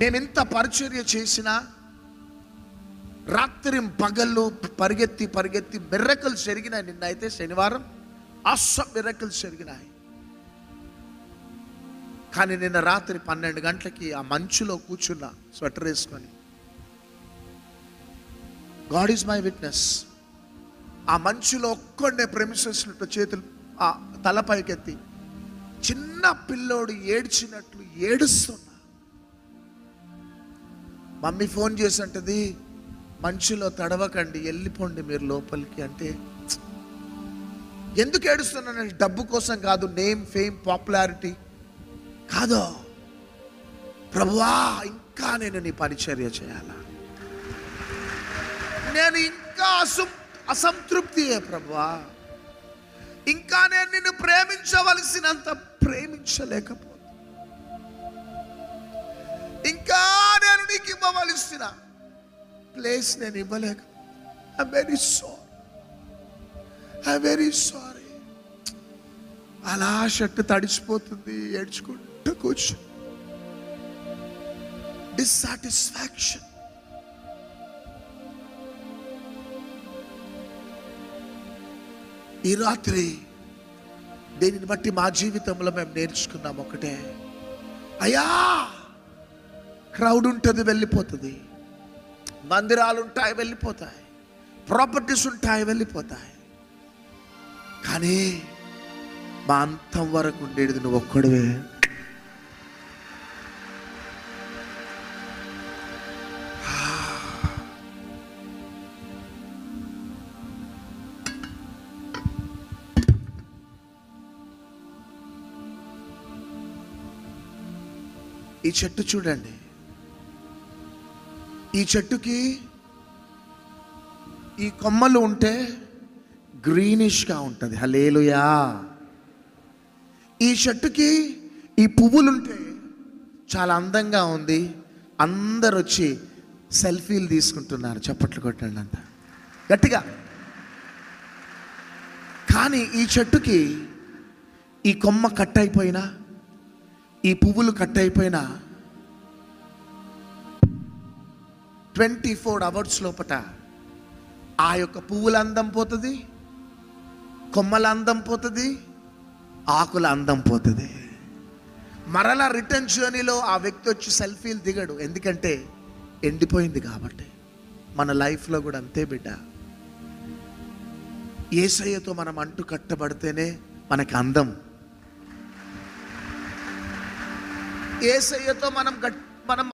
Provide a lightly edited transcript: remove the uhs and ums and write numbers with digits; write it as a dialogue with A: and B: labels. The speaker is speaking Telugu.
A: మేమెంత పరిచర్య చేసినా రాత్రి పగళ్ళు పరిగెత్తి మిరకల్స్ జరిగినాయి. నిన్నైతే శనివారం మిరకల్స్ జరిగినాయి. కానీ నిన్న రాత్రి 12 గంటలకి ఆ మంచులో కూర్చున్నా, స్వెటర్ వేసుకొని. God is my witness. ఆ మంచులో ఒక్కడే ప్రెమిసెస్లో చేతులు ఆ తలపైకెత్తి చిన్న పిల్లోడు ఏడ్చినట్లు ఏడుస్తున్నా. మమ్మీ ఫోన్ చేసి అంటది, మంచులో తడవకండి, వెళ్ళిపోండి మీరు లోపలికి. అంటే ఎందుకు ఏడుస్తున్నాను? డబ్బు కోసం కాదు, నేమ్ ఫేమ్ పాపులారిటీ కాదు. ప్రభువా, ఇంకా నేను నీ పరిచర్య చేయాలా, నేను ఇంకా అసంతృప్తియే ప్రభువా, ఇంకా నేను నిన్ను ప్రేమించవలసినంత ప్రేమించలేకపోతే, ఇంకా నేను నీకు ఇవ్వవలసిన ప్లేస్ నేను ఇవ్వలేక. I'm very sorry. అలా షర్ట్ తడిచిపోతుంది, ఏడ్చుకుంటూ కూర్చో. డిస్సాటిస్ఫాక్షన్. ఈ రాత్రి దీనిని బట్టి మా జీవితంలో మేము నేర్చుకున్నాం ఒకటే, అయ్యా క్రౌడ్ ఉంటుంది, వెళ్ళిపోతుంది, మందిరాలు ఉంటాయి, వెళ్ళిపోతాయి, ప్రాపర్టీస్ ఉంటాయి, వెళ్ళిపోతాయి, కానీ మా అంతం వరకు ఉండేది నువ్వు ఒక్కడివే. ఈ చెట్టు చూడండి, ఈ చెట్టుకి ఈ కొమ్మలు ఉంటే గ్రీనిష్గా ఉంటుంది. హల్లెలూయా. ఈ చెట్టుకి ఈ పువ్వులుంటే చాలా అందంగా ఉంది. అందరు వచ్చి సెల్ఫీలు తీసుకుంటున్నారు. చప్పట్లు కొట్టండి అంత గట్టిగా. కానీ ఈ చెట్టుకి ఈ కొమ్మ కట్ అయిపోయినా, ఈ పువ్వులు కట్ అయిపోయినా 24 hours లోపట ఆ యొక్క పువ్వుల అందం పోతుంది, కొమ్మల అందం పోతుంది, ఆకుల అందం పోతుంది. మరలా రిటర్న్ జర్నీలో ఆ వ్యక్తి వచ్చి సెల్ఫీలు దిగడు, ఎందుకంటే ఎండిపోయింది కాబట్టి. మన లైఫ్లో కూడా అంతే బిడ్డ. యేసయ్యతో మనం అంటు కట్టబడితేనే మనకి అందం. యేసయ్యతో మనం